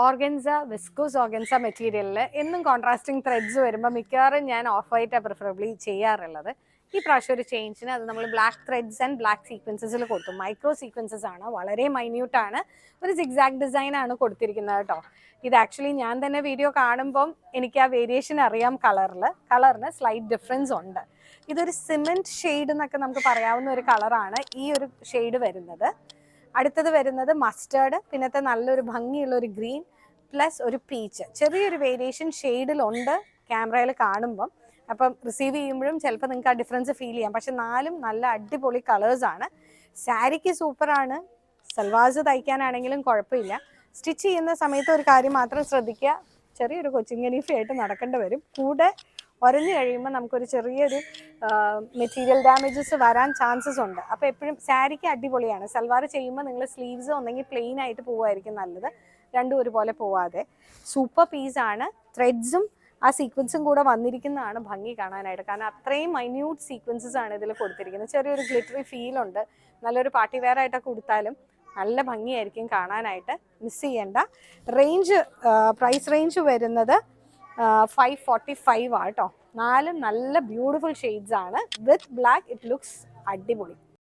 Organza viscous organza മെറ്റീരിയലിൽ എന്നും contrasting threads വരുമ്പോൾ മിക്കവാറും ഞാൻ ഓഫ് വൈറ്റാണ് പ്രിഫറബിളി ചെയ്യാറുള്ളത്. ഈ പ്രാവശ്യം ഒരു ചേഞ്ചിന് അത് നമ്മൾ ബ്ലാക്ക് ത്രെഡ്സ് ആൻഡ് ബ്ലാക്ക് സീക്വൻസസിൽ കൊടുത്തു. മൈക്രോ സീക്വൻസസ് ആണ്, വളരെ മൈന്യൂട്ടാണ്, ഒരു സിഗ്സാഗ് ഡിസൈൻ ആണ് കൊടുത്തിരിക്കുന്നത് കേട്ടോ. ഇത് ആക്ച്വലി ഞാൻ തന്നെ വീഡിയോ കാണുമ്പം എനിക്ക് ആ വേരിയേഷൻ അറിയാം. കളറിന് സ്ലൈറ്റ് ഡിഫറൻസ് ഉണ്ട്. ഇതൊരു സിമെൻറ്റ് ഷെയ്ഡ് എന്നൊക്കെ നമുക്ക് പറയാവുന്ന ഒരു കളറാണ് ഈ ഒരു ഷെയ്ഡ് വരുന്നത്. അടുത്തത് വരുന്നത് മസ്റ്റേർഡ്, പിന്നത്തെ നല്ലൊരു ഭംഗിയുള്ള ഒരു ഗ്രീൻ പ്ലസ് ഒരു പീച്ച്. ചെറിയൊരു വേരിയേഷൻ ഷെയ്ഡിലുണ്ട് ക്യാമറയിൽ കാണുമ്പം. അപ്പം റിസീവ് ചെയ്യുമ്പോഴും ചിലപ്പോൾ നിങ്ങൾക്ക് ആ ഡിഫറൻസ് ഫീൽ ചെയ്യാം. പക്ഷെ നാലും നല്ല അടിപൊളി കളേഴ്സാണ്. സാരിക്ക് സൂപ്പറാണ്. സൽവാസ് തയ്ക്കാനാണെങ്കിലും കുഴപ്പമില്ല. സ്റ്റിച്ച് ചെയ്യുന്ന സമയത്ത് ഒരു കാര്യം മാത്രം ശ്രദ്ധിക്കുക, ചെറിയൊരു കൊച്ചിങ്ങനീഫയായിട്ട് നടക്കേണ്ടി വരും. കൂടെ ഉരഞ്ഞു കഴിയുമ്പോൾ നമുക്കൊരു ചെറിയൊരു മെറ്റീരിയൽ ഡാമേജസ് വരാൻ ചാൻസസ് ഉണ്ട്. അപ്പോൾ എപ്പോഴും സാരിക്ക് അടിപൊളിയാണ്. സൽവാർ ചെയ്യുമ്പോൾ നിങ്ങൾ സ്ലീവ്സ് ഒന്നെങ്കിൽ പ്ലെയിൻ ആയിട്ട് പോവുമായിരിക്കും നല്ലത്, രണ്ടും ഒരുപോലെ പോവാതെ. സൂപ്പർ പീസാണ്. ത്രെഡ്സും ആ സീക്വൻസും കൂടെ വന്നിരിക്കുന്നതാണ് ഭംഗി കാണാനായിട്ട്. കാരണം അത്രയും മൈന്യൂട്ട് സീക്വൻസസ് ആണ് ഇതിൽ കൊടുത്തിരിക്കുന്നത്. ചെറിയൊരു ഗ്ലിറ്ററി ഫീലുണ്ട്. നല്ലൊരു പാർട്ടി വെയർ ആയിട്ടൊക്കെ കൊടുത്താലും നല്ല ഭംഗിയായിരിക്കും കാണാനായിട്ട്. മിസ് ചെയ്യേണ്ട. പ്രൈസ് റേഞ്ച് വരുന്നത് 545 ആട്ടോ. നാലും നല്ല ബ്യൂട്ടിഫുൾ ഷെയ്ഡ്സ് ആണ്. വിത്ത് ബ്ലാക്ക് ഇറ്റ് ലുക്സ് അടിപൊളി.